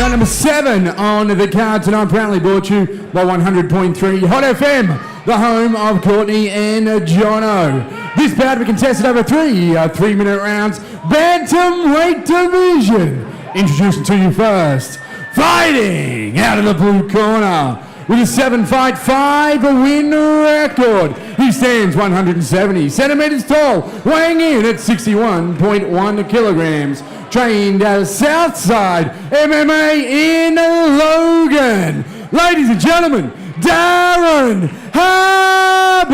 Now number 7 on the card tonight, proudly brought to you by 100.3 Hot FM, the home of Courtney and Jono. This bout we contested over 3-minute rounds, bantamweight division. Introducing to you first, fighting out of the blue corner with a 7-fight, 5-win record. He stands 170 centimeters tall, weighing in at 61.1 kilograms. Trained out of Southside MMA in Logan. Ladies and gentlemen, Darren Habben.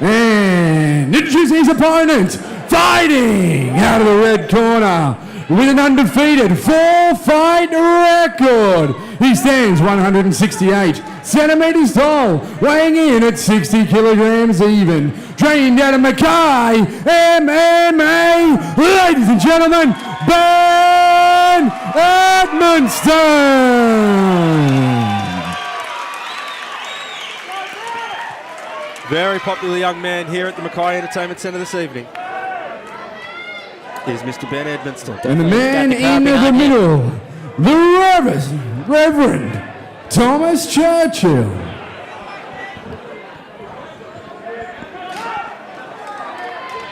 And introducing his opponent, fighting out of the red corner with an undefeated 4-fight record. He stands 168 centimeters tall, weighing in at 60 kilograms even. Trained out of Mackay MMA, ladies and gentlemen, Ben Edmondstone. Very popular young man here at the Mackay Entertainment Centre this evening is Mr. Ben Edmondstone. And the man in the middle, the Reverend Thomas Churchill.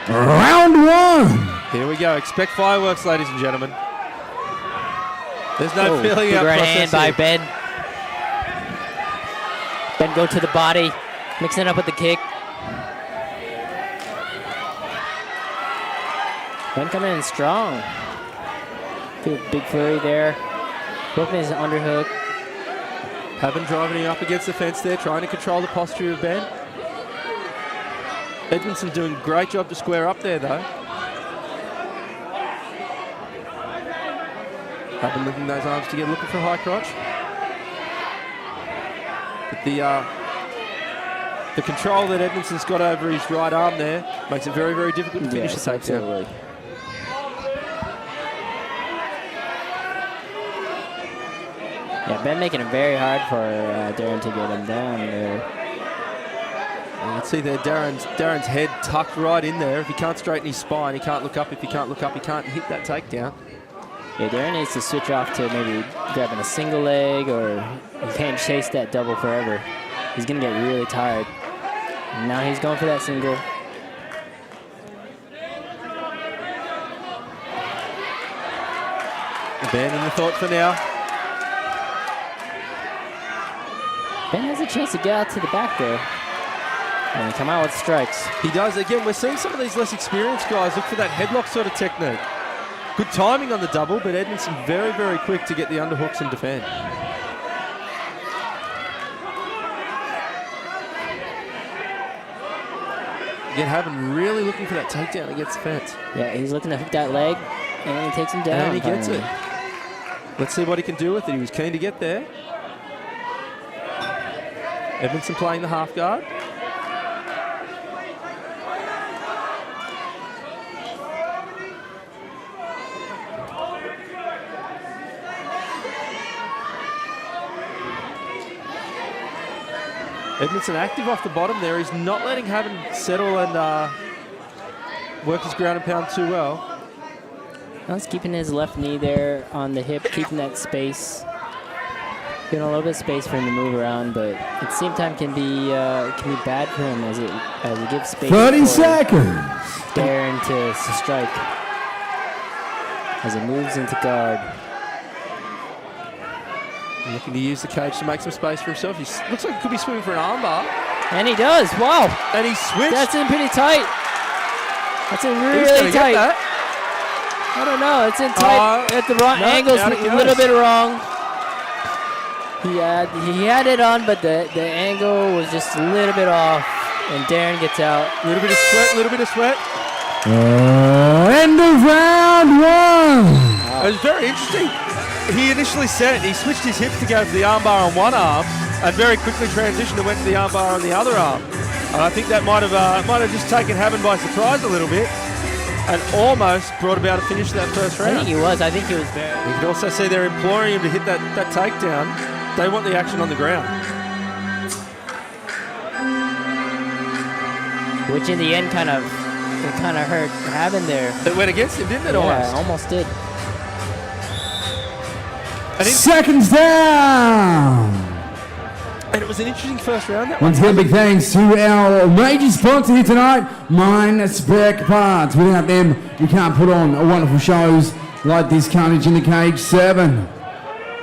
Round 1. Here we go. Expect fireworks, ladies and gentlemen. There's no feeling out right process hand by here. Ben. Ben go to the body, mixing it up with the kick. Ben coming in strong. Big flurry there. Broken his underhook. Habben driving up against the fence there, trying to control the posture of Ben. Edmondstone doing a great job to square up there, though. Habben lifting those arms together, looking for a high crotch. But the control that Edmondstone's got over his right arm there makes it very, very difficult to finish the takedown. Absolutely. Yeah, Ben making it very hard for Darren to get him down there. You can see there Darren's head tucked right in there. If he can't straighten his spine, he can't look up. If he can't look up, he can't hit that takedown. Yeah, Darren needs to switch off to maybe grabbing a single leg, or he can't chase that double forever. He's going to get really tired. And now he's going for that single. Abandoning the thought for now. Ben has a chance to get out to the back there and come out with strikes. He does. Again, we're seeing some of these less experienced guys look for that headlock sort of technique. Good timing on the double, but Edmondstone very, very quick to get the underhooks and defend. Again, Habben really looking for that takedown against the fence. Yeah, he's looking to hook that leg, and he takes him down. And he gets it. Let's see what he can do with it. He was keen to get there. Edmondstone playing the half guard. Edmondstone active off the bottom there. He's not letting Habben settle and work his ground and pound too well. He's keeping his left knee there on the hip, keeping that space. Getting a little bit of space for him to move around, but at the same time can be bad for him as he gives space 30 for seconds. Darren to strike as he moves into guard. Looking to use the cage to make some space for himself. He looks like he could be swinging for an armbar. And he does. Wow. And he switched. That's in pretty tight. That's in Who's really gonna tight. get that? I don't know. It's in tight at the wrong angles, a little bit wrong. He had it on, but the angle was just a little bit off, and Darren gets out. A little bit of sweat, a little bit of sweat. End of round 1. It was very interesting. He initially said he switched his hips to go for the armbar on one arm, and very quickly transitioned and went to the armbar on the other arm. And I think that might have just taken Habben by surprise a little bit, and almost brought about a finish to that first round. I think he was very. You can also see they're imploring him to hit that takedown. They want the action on the ground. Which in the end kind of it kind of hurt Habben there. It went against him, didn't it? Yeah, almost did. Seconds down. And it was an interesting first round. That Once again, big thanks to our major sponsor here tonight, Mine Spec Parts. Without them, we can't put on wonderful shows like this Carnage in the Cage 7.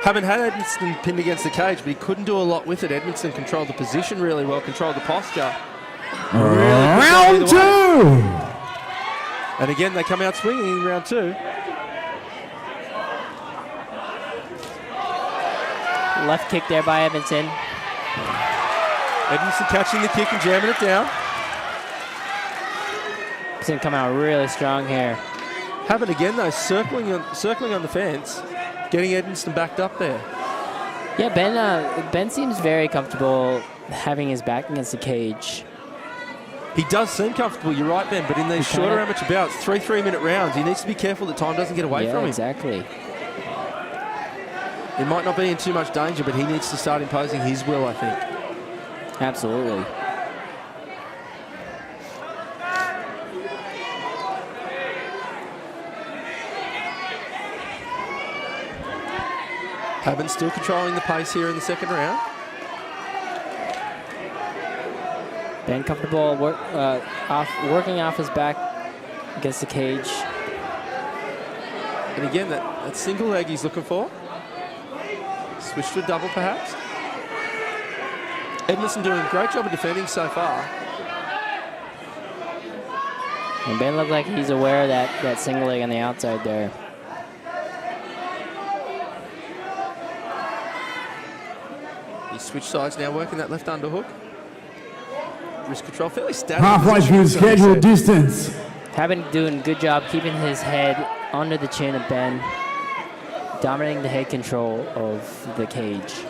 Habben had Edmondstone pinned against the cage, but he couldn't do a lot with it. Edmondstone controlled the position really well, controlled the posture. Round 2. And again, they come out swinging in round 2. Left kick there by Edmondstone. Edmondstone catching the kick and jamming it down. He's going to come out really strong here. Habben again though, circling on the fence, getting Edmondstone backed up there. Yeah, Ben seems very comfortable having his back against the cage. He does seem comfortable, you're right, Ben, but in these shorter amateur bouts, 3-3-minute rounds, he needs to be careful that time doesn't get away from him. Yeah, exactly. He might not be in too much danger, but he needs to start imposing his will, I think. Absolutely. Habben still controlling the pace here in the second round. Ben comfortable working off his back against the cage. And again, that single leg he's looking for. Switch to a double, perhaps. Edmondstone doing a great job of defending so far. And Ben looked like he's aware of that single leg on the outside there. He switched sides now, working that left underhook. Wrist control, fairly static. Halfway through the scheduled distance. Habben doing a good job keeping his head under the chin of Ben, dominating the head control of the cage.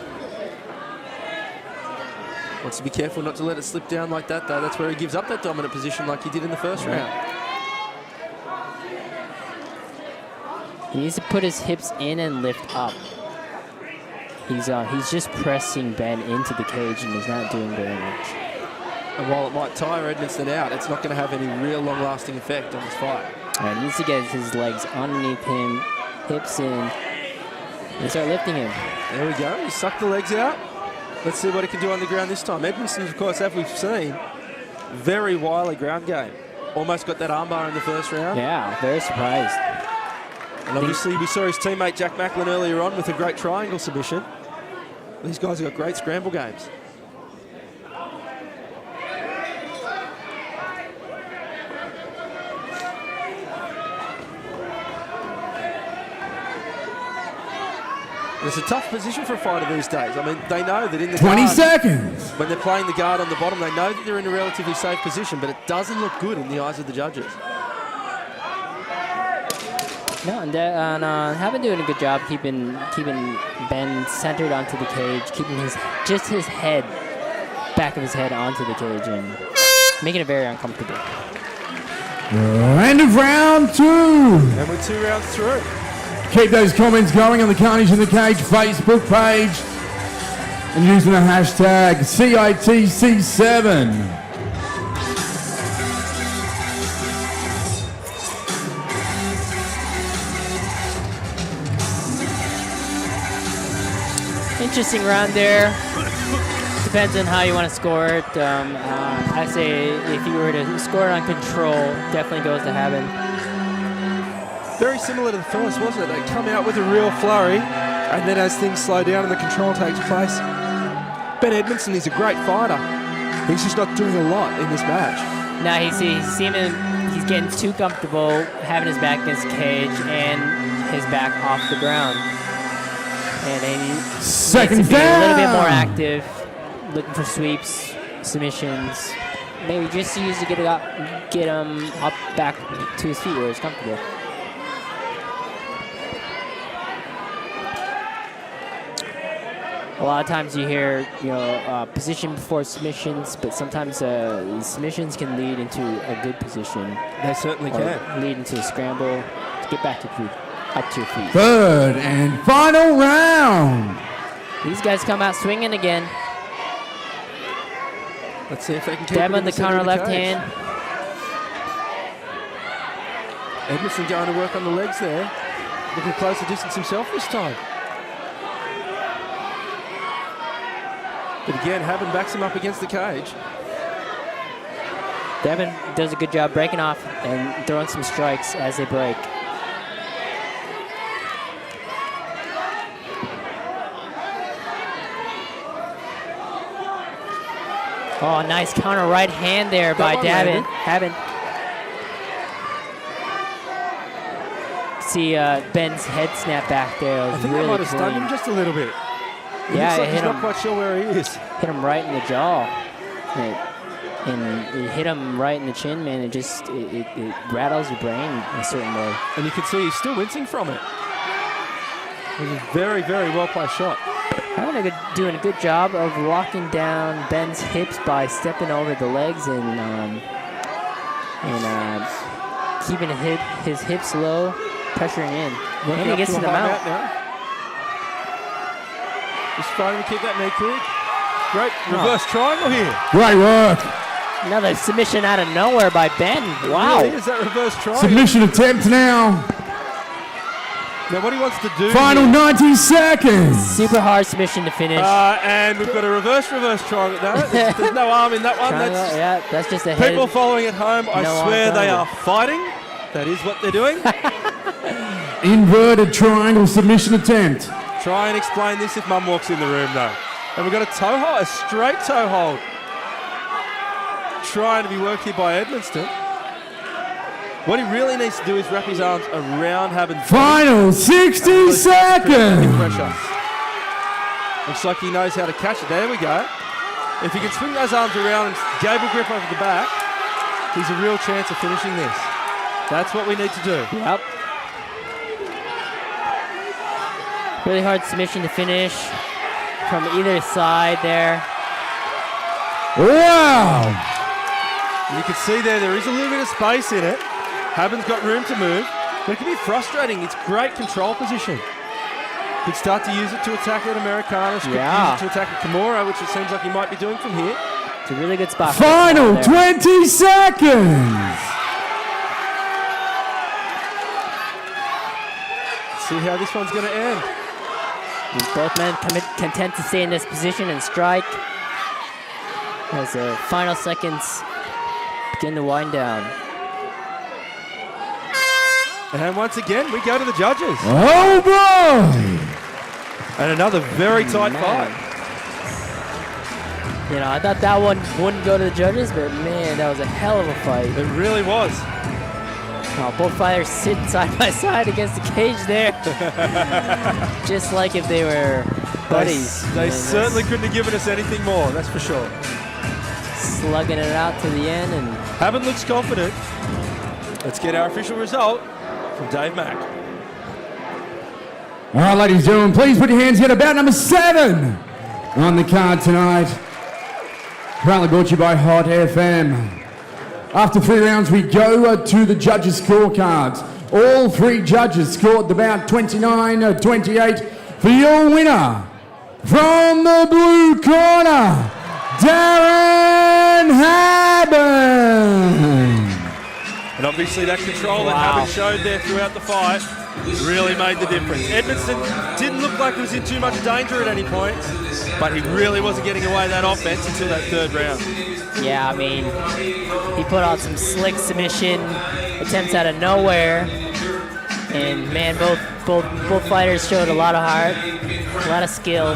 Wants to be careful not to let it slip down like that, though. That's where he gives up that dominant position like he did in the first round. He needs to put his hips in and lift up. He's just pressing Ben into the cage and he's not doing very much. And while it might tire Edmondstone out, it's not going to have any real long-lasting effect on this fight. He needs to get his legs underneath him, hips in, and start lifting him. There we go. He sucked the legs out. Let's see what he can do on the ground this time. Edmondstone, of course, as we've seen, very wily ground game. Almost got that armbar in the first round. Yeah, very surprised. And obviously we saw his teammate Jack Macklin earlier on with a great triangle submission. These guys have got great scramble games. It's a tough position for a fighter these days. I mean, they know that in the 20 guard, seconds. when they're playing the guard on the bottom, they know that they're in a relatively safe position, but it doesn't look good in the eyes of the judges. No, and Habben doing a good job keeping Ben centered onto the cage, keeping his head, back of his head onto the cage, and making it very uncomfortable. End of round 2. And we're 2 rounds through. Keep those comments going on the Carnage in the Cage Facebook page and using the hashtag CITC7. Interesting round there. Depends on how you want to score it. I say if you were to score it on control, definitely goes to Habben. Very similar to the first, wasn't it? They come out with a real flurry, and then as things slow down and the control takes place, Ben Edmondstone is a great fighter. He's just not doing a lot in this match. Now he's getting too comfortable having his back against the cage and his back off the ground. And he needs to be a little bit more active, looking for sweeps, submissions. Maybe just to use to get him up back to his feet where he's comfortable. A lot of times you hear, position before submissions, but sometimes submissions can lead into a good position. They certainly can. Lead into a scramble to get back up to your feet. Third and final round. These guys come out swinging again. Let's see if they can keep Dab it on the counter left hand. Edmondstone going to work on the legs there. Looking close to distance himself this time. But again, Habben backs him up against the cage. Darren does a good job breaking off and throwing some strikes as they break. Oh, nice counter right hand there by Darren. Habben. See Ben's head snap back there. I think really that might have clean. stunned him just a little bit. Yeah, it looks like it hit he's him. not quite sure where he is. Hit him right in the jaw. And it hit him right in the chin, man. It just it rattles your brain in a certain way. And you can see he's still wincing from it. It was a very, very well placed shot. Habben doing a good job of locking down Ben's hips by stepping over the legs and keeping his hips low, pressuring in. And he gets to the mount. Now. Just trying to keep that knee clear. Great reverse triangle here. Great work. Another submission out of nowhere by Ben. Wow. Really is that reverse triangle. Submission attempt now. Now what he wants to do Final here, 90 seconds. Super hard submission to finish. and we've got a reverse triangle. No, there's no arm in that one. That's just a head. People following at home, I swear they are fighting. That is what they're doing. Inverted triangle submission attempt. Try and explain this if Mum walks in the room, though. And we've got a toe hold, a straight toe hold. Trying to be worked here by Edmondstone. What he really needs to do is wrap his arms around Habben's Final 60 seconds. pressure. Looks like he knows how to catch it. There we go. If he can swing those arms around and gable grip over the back, he's a real chance of finishing this. That's what we need to do. Yep. Really hard submission to finish from either side there. Wow. And you can see there is a little bit of space in it. Habben's got room to move, but it can be frustrating. It's great control position. Could start to use it to attack at Americana. Could use it to attack at Kimura, which it seems like he might be doing from here. It's a really good spot. Final 20 seconds. See how this one's going to end. Both men content to stay in this position and strike as the final seconds begin to wind down. And once again, we go to the judges. Oh boy! And another very tight fight. You know, I thought that one wouldn't go to the judges, but man, that was a hell of a fight. It really was. Both fighters sitting side by side against the cage there. Just like if they were buddies. They certainly couldn't have given us anything more, that's for sure. Slugging it out to the end. And Habben looks confident. Let's get our official result from Dave Mack. All right, ladies and gentlemen, please put your hands together. Bout number 7 on the card tonight. Proudly brought to you by Hot FM. After 3 rounds, we go to the judges' scorecards. All 3 judges scored the bout 29-28 for your winner. From the blue corner, Darren Habben. And obviously that control that Habben showed there throughout the fight really made the difference. Edmondstone didn't look like he was in too much danger at any point, but he really wasn't getting away that offense until that 3rd round. yeah, I mean, he put out some slick submission attempts out of nowhere. And man, both fighters showed a lot of heart, a lot of skill.